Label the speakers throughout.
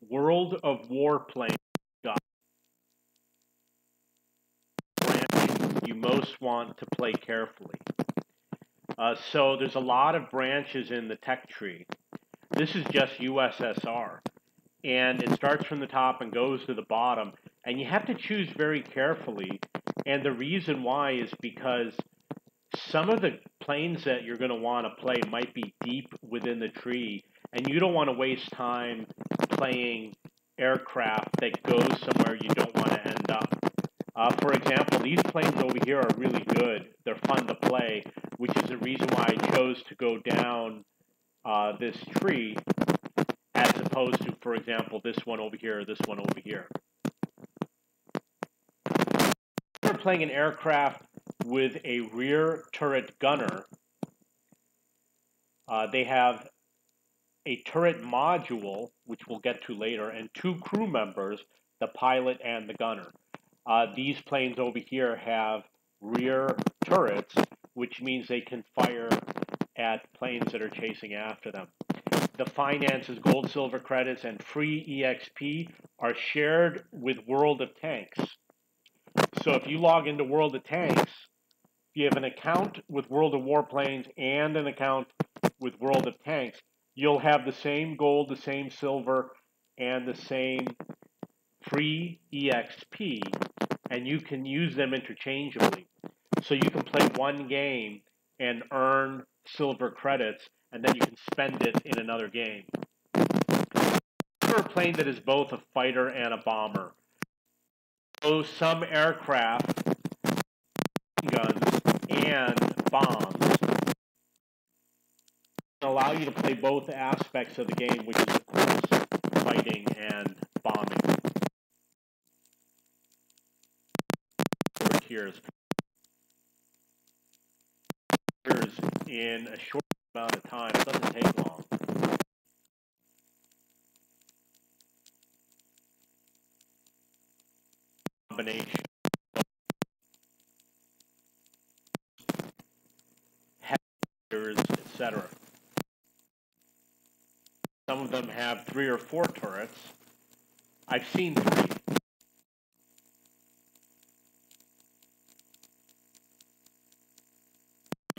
Speaker 1: World of Warplanes got branch you most want to play carefully. So there's a lot of branches in the tech tree. This is just USSR, and it starts from the top and goes to the bottom, and you have to choose very carefully. And the reason why is because some of the planes that you're going to want to play might be deep within the tree, and you don't want to waste time playing aircraft that goes somewhere you don't want to end up. For example, these planes over here are really good. They're fun to play, which is the reason why I chose to go down this tree as opposed to, for example, this one over here or this one over here. We're playing an aircraft with a rear turret gunner. They have a turret module, which we'll get to later, and two crew members, the pilot and the gunner. These planes over here have rear turrets, which means they can fire at planes that are chasing after them. The finances, gold, silver credits, and free EXP are shared with World of Tanks. So if you log into World of Tanks, if you have an account with World of Warplanes and an account with World of Tanks, you'll have the same gold, the same silver, and the same free EXP, and you can use them interchangeably. So you can play one game and earn silver credits, and then you can spend it in another game. For a plane that is both a fighter and a bomber. So some aircraft, guns, and bombs allow you to play both aspects of the game, which is, of course, fighting and bombing. Here's in a short amount of time. It doesn't take long. Combination, headers, etc. Some of them have 3 or 4 turrets. I've seen 3.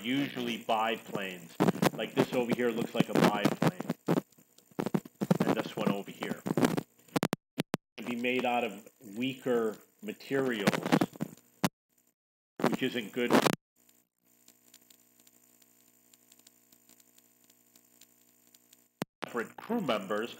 Speaker 1: Usually biplanes. Like this over here looks like a biplane. And this one over here. It can be made out of weaker materials, which isn't good. Separate crew members.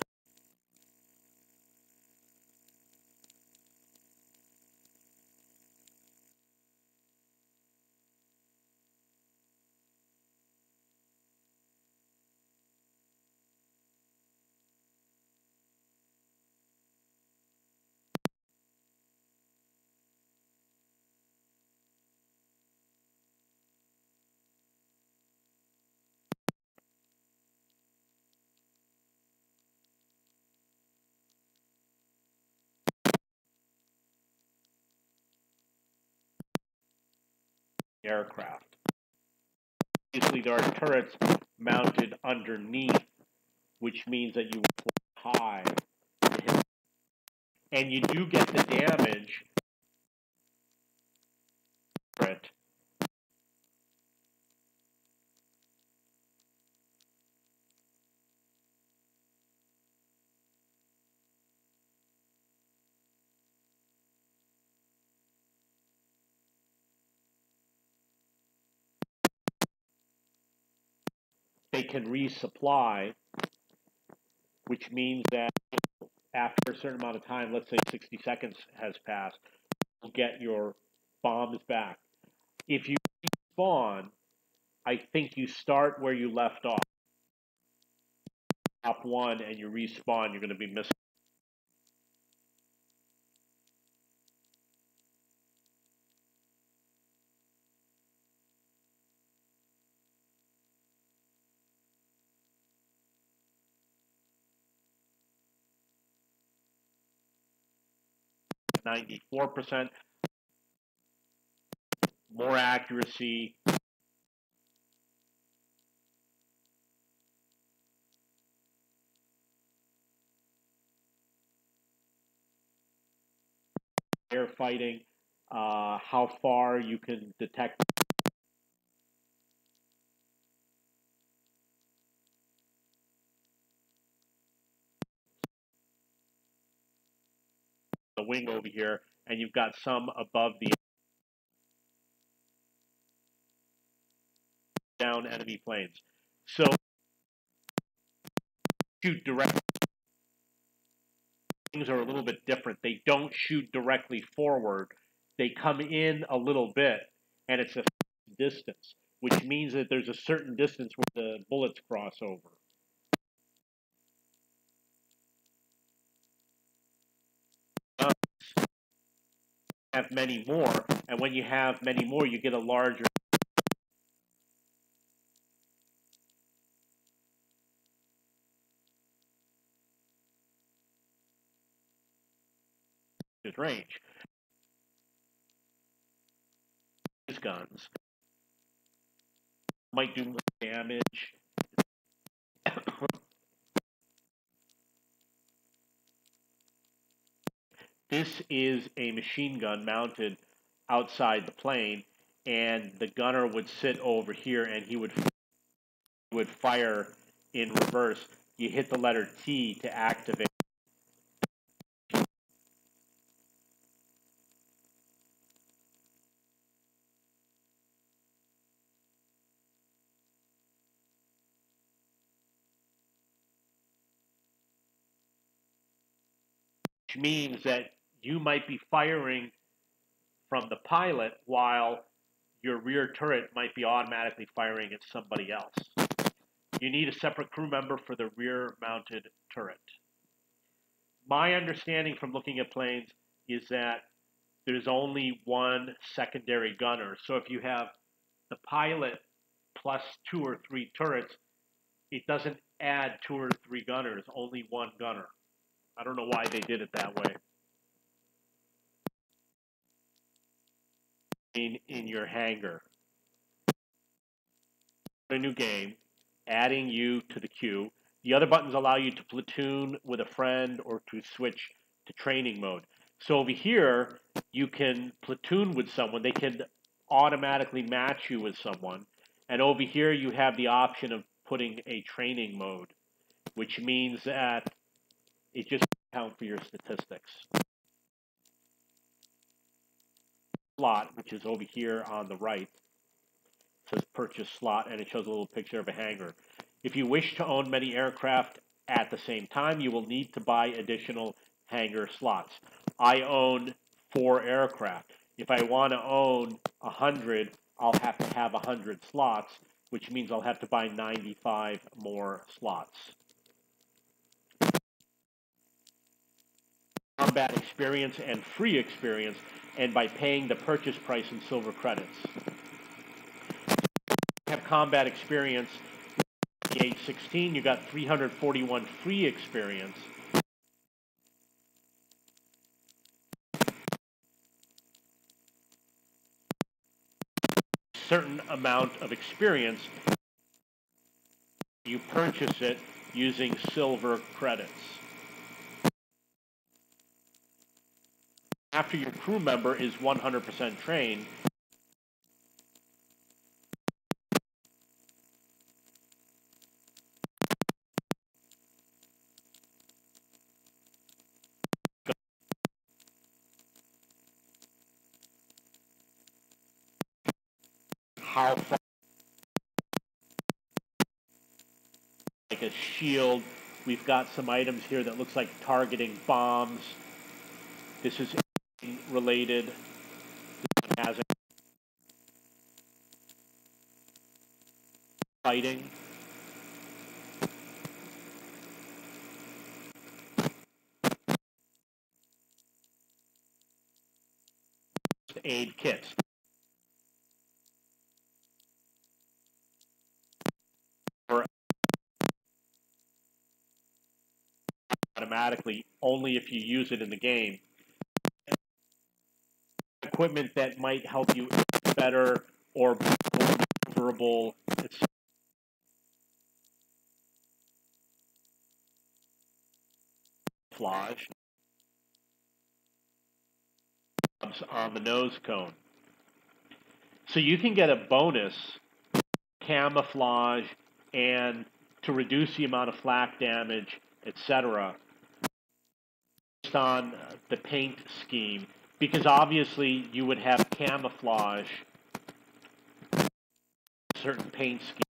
Speaker 1: Aircraft. Obviously, there are turrets mounted underneath, which means that you fly high, and you do get the damage. They can resupply, which means that after a certain amount of time, let's say 60 seconds has passed, you'll get your bombs back. If you respawn, I think you start where you left off. Top 1 and you respawn, you're going to be missing. %, more accuracy. firefighting, how far you can detect the wing over here, and you've got some above the down enemy planes. So shoot directly. Things are a little bit different. They don't shoot directly forward. They come in a little bit, and it's a distance, which means that there's a certain distance where the bullets cross over. Have many more, and when you have many more, you get a larger range. These guns might do more damage. This is a machine gun mounted outside the plane, and the gunner would sit over here, and he would fire in reverse. You hit the letter T to activate. Which means that you might be firing from the pilot while your rear turret might be automatically firing at somebody else. You need a separate crew member for the rear mounted turret. My understanding from looking at planes is that there's only one secondary gunner. So if you have the pilot plus 2 or 3 turrets, it doesn't add 2 or 3 gunners, only one gunner. I don't know why they did it that way. In your hangar. A new game, adding you to the queue. The other buttons allow you to platoon with a friend or to switch to training mode. So over here, you can platoon with someone. They can automatically match you with someone. And over here, you have the option of putting a training mode, which means that it just counts for your statistics. Slot, which is over here on the right, says purchase slot, and it shows a little picture of a hangar. If you wish to own many aircraft at the same time, you will need to buy additional hangar slots. I own 4 aircraft. If I want to own 100, I'll have to have 100 slots, which means I'll have to buy 95 more slots. Combat experience and free experience, and by paying the purchase price in silver credits. Have combat experience. The 816, you got 341 free experience. Certain amount of experience, you purchase it using silver credits. After your crew member is 100% trained, how far, like a shield. We've got some items here that looks like targeting bombs. This is related. This one has fighting. Aid kits. Or automatically, only if you use it in the game. Equipment that might help you better or more maneuverable. It's camouflage. knobs on the nose cone. So you can get a bonus camouflage and to reduce the amount of flak damage, etc., based on the paint scheme, because obviously you would have camouflage certain paint scheme.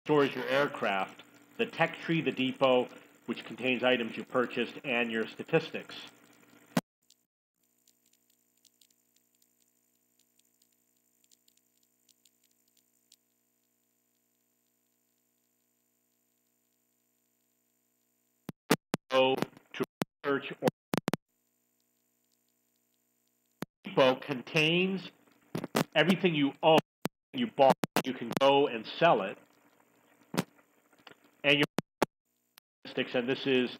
Speaker 1: Stores your aircraft, the tech tree, the depot, which contains items you purchased, and your statistics. Go to research or depot contains everything you own, you bought. You can go and sell it, and your statistics. And this is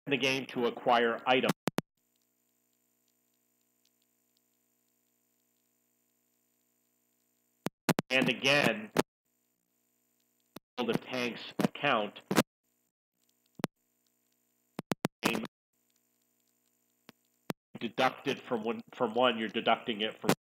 Speaker 1: the game to acquire items. And again, the tank's account deducted from one, you're deducting it from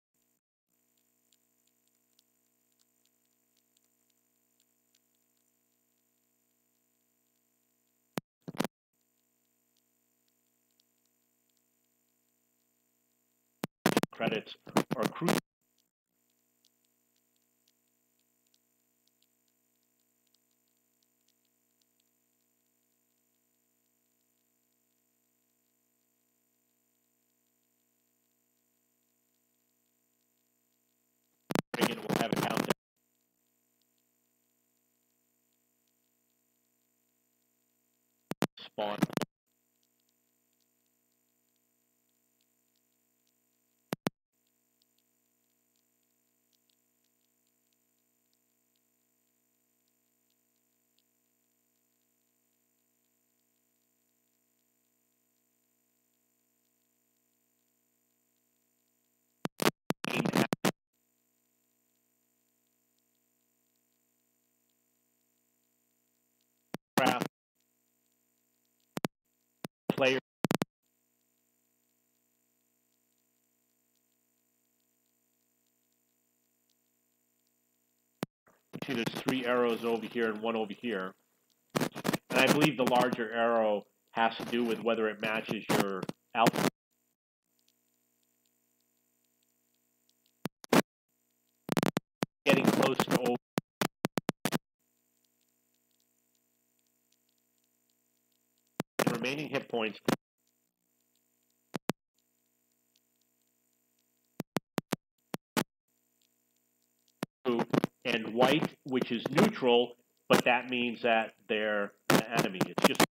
Speaker 1: credits or accrued. It will have a count spawn. Craft player. See, there's 3 arrows over here and 1 over here. And I believe the larger arrow has to do with whether it matches your alpha. Getting close to over. And remaining hit points. And white, which is neutral, but that means that they're an enemy. It's just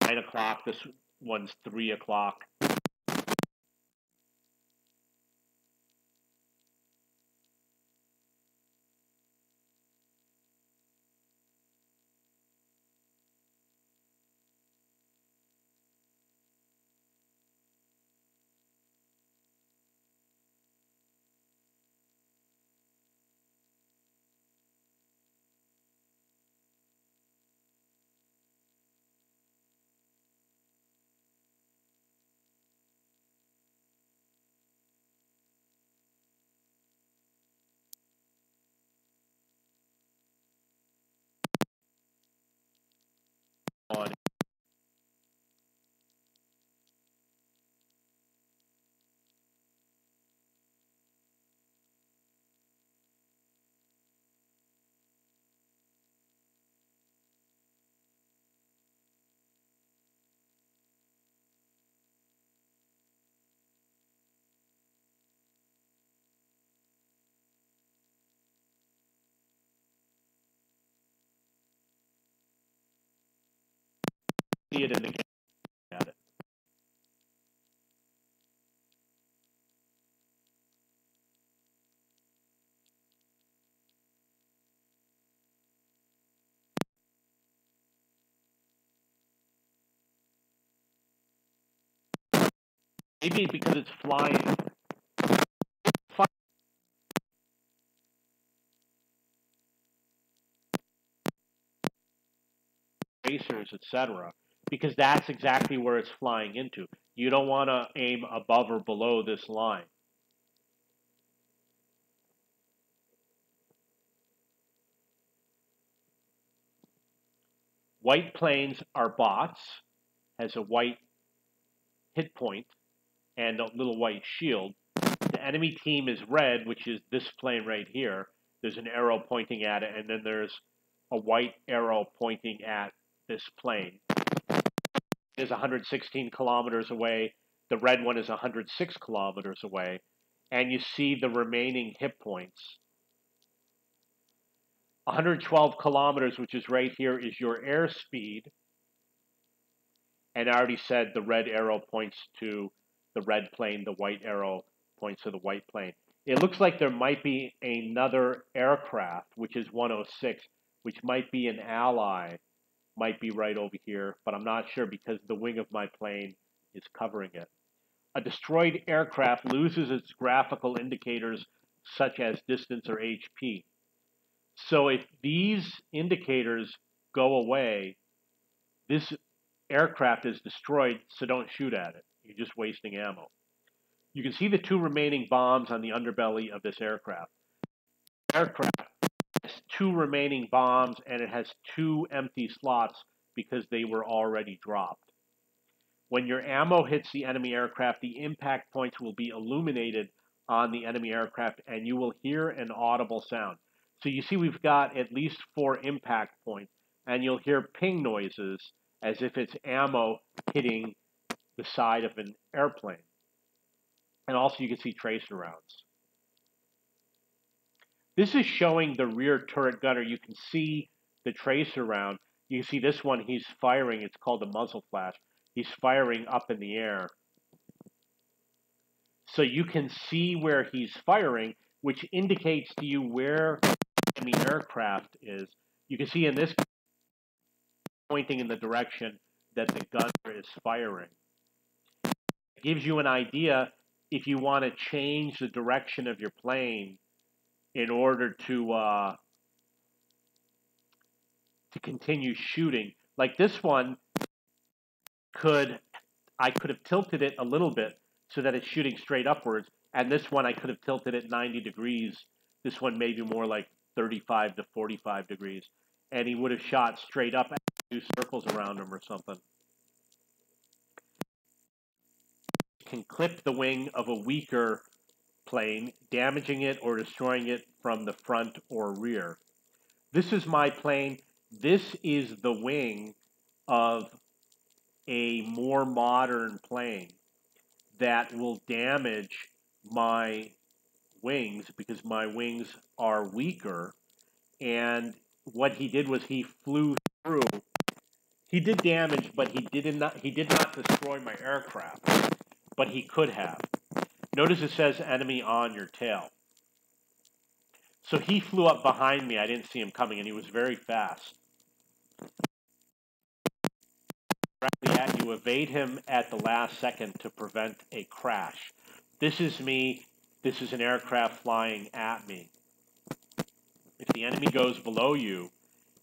Speaker 1: 9 o'clock. This one's 3 o'clock. On see it in the game. At it. Maybe because it's flying tracers, etc. Because that's exactly where it's flying into. You don't want to aim above or below this line. White planes are bots, has a white hit point and a little white shield. The enemy team is red, which is this plane right here. There's an arrow pointing at it, and then there's a white arrow pointing at this plane. It is 116 kilometers away. The red one is 106 kilometers away. And you see the remaining hit points. 112 kilometers, which is right here, is your airspeed. And I already said the red arrow points to the red plane, the white arrow points to the white plane. It looks like there might be another aircraft, which is 106, which might be an ally, might be right over here, but I'm not sure because the wing of my plane is covering it. A destroyed aircraft loses its graphical indicators such as distance or HP. So if these indicators go away, this aircraft is destroyed, so don't shoot at it. You're just wasting ammo. You can see the two remaining bombs on the underbelly of this aircraft. The aircraft has two remaining bombs, and it has two empty slots because they were already dropped. When your ammo hits the enemy aircraft, the impact points will be illuminated on the enemy aircraft, and you will hear an audible sound. So you see we've got at least 4 impact points, and you'll hear ping noises as if it's ammo hitting the side of an airplane. And also you can see tracer rounds. This is showing the rear turret gunner. You can see the tracer round. You can see this one, he's firing. It's called a muzzle flash. He's firing up in the air. So you can see where he's firing, which indicates to you where the enemy aircraft is. You can see in this pointing in the direction that the gunner is firing. It gives you an idea if you want to change the direction of your plane in order to continue shooting. Like this one, I could have tilted it a little bit so that it's shooting straight upwards, and this one I could have tilted it 90 degrees. This one maybe more like 35 to 45 degrees, and he would have shot straight up and do circles around him or something. You can clip the wing of a weaker plane, damaging it or destroying it from the front or rear. This is my plane. This is the wing of a more modern plane that will damage my wings because my wings are weaker. And what he did was he flew through. He did damage, but he did not destroy my aircraft, but he could have. Notice it says enemy on your tail. So he flew up behind me. I didn't see him coming, and he was very fast. You evade him at the last second to prevent a crash. This is me. This is an aircraft flying at me. If the enemy goes below you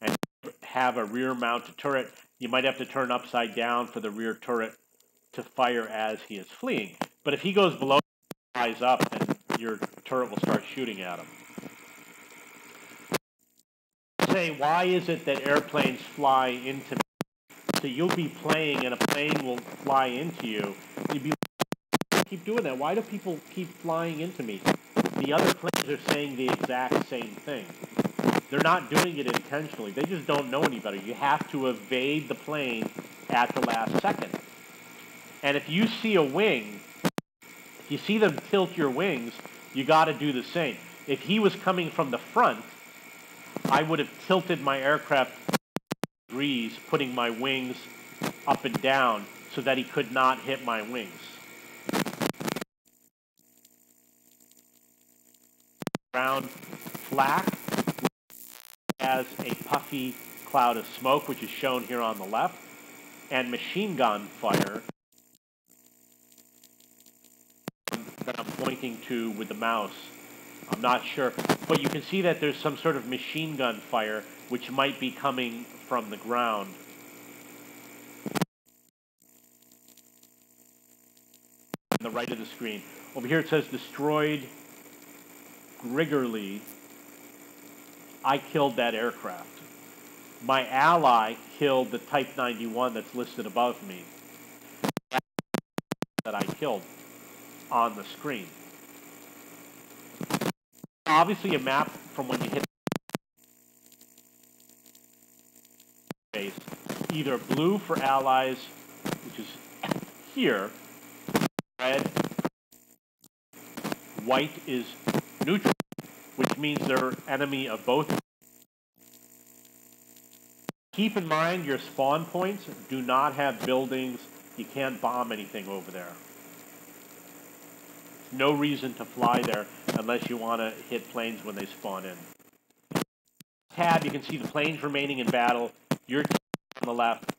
Speaker 1: and have a rear-mounted turret, you might have to turn upside down for the rear turret to fire as he is fleeing. But if he goes below you, flies up, then your turret will start shooting at him. Say, why is it that airplanes fly into me? So you'll be playing and a plane will fly into you. You'd be like, keep doing that. Why do people keep flying into me? The other planes are saying the exact same thing. They're not doing it intentionally. They just don't know any better. You have to evade the plane at the last second. And if you see a wing, if you see them tilt your wings, you got to do the same. If he was coming from the front, I would have tilted my aircraft degrees, putting my wings up and down so that he could not hit my wings. Ground flak has a puffy cloud of smoke, which is shown here on the left, and machine gun fire pointing to with the mouse. I'm not sure, but you can see that there's some sort of machine gun fire, which might be coming from the ground. On the right of the screen. Over here it says destroyed Grigory. I killed that aircraft. My ally killed the Type 91 that's listed above me. That I killed on the screen. Obviously a map from when you hit base. Either blue for allies, which is here, red, white is neutral, which means they're enemy of both. Keep in mind your spawn points do not have buildings. You can't bomb anything over there. No reason to fly there unless you want to hit planes when they spawn in. Tab, you can see the planes remaining in battle. Your team on the left,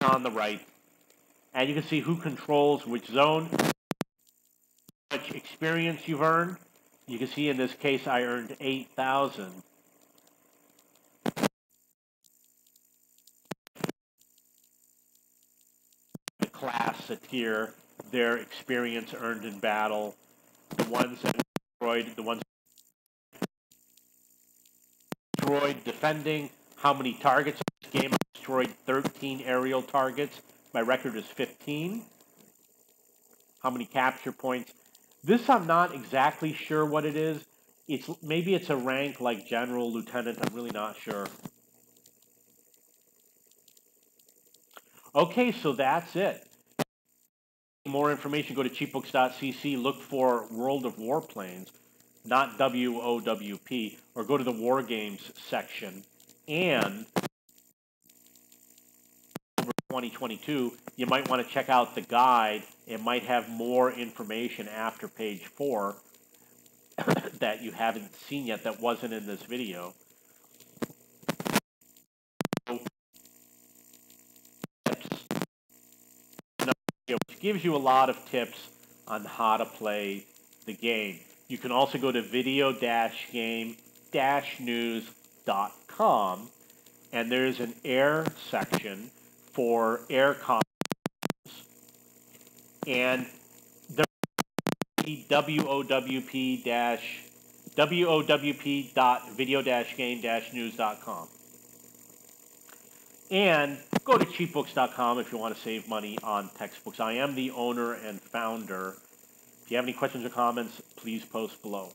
Speaker 1: on the right. And you can see who controls which zone, how much experience you've earned. You can see in this case I earned 8,000. The class, a tier, their experience earned in battle. The ones that destroyed, the ones destroyed defending, how many targets in this game. I destroyed 13 aerial targets. My record is 15. How many capture points? This I'm not exactly sure what it is. Maybe it's a rank like general, lieutenant. I'm really not sure. Okay, so that's it. For more information, go to cheapbooks.cc. Look for World of Warplanes, not WOWP, or go to the War Games section. And over 2022, you might want to check out the guide. It might have more information after page 4 that you haven't seen yet that wasn't in this video. Which gives you a lot of tips on how to play the game. You can also go to video-game-news.com, and there's an air section for air comms, and wowp.video-game-news.com. And go to cheapbooks.com if you want to save money on textbooks. I am the owner and founder. If you have any questions or comments, please post below.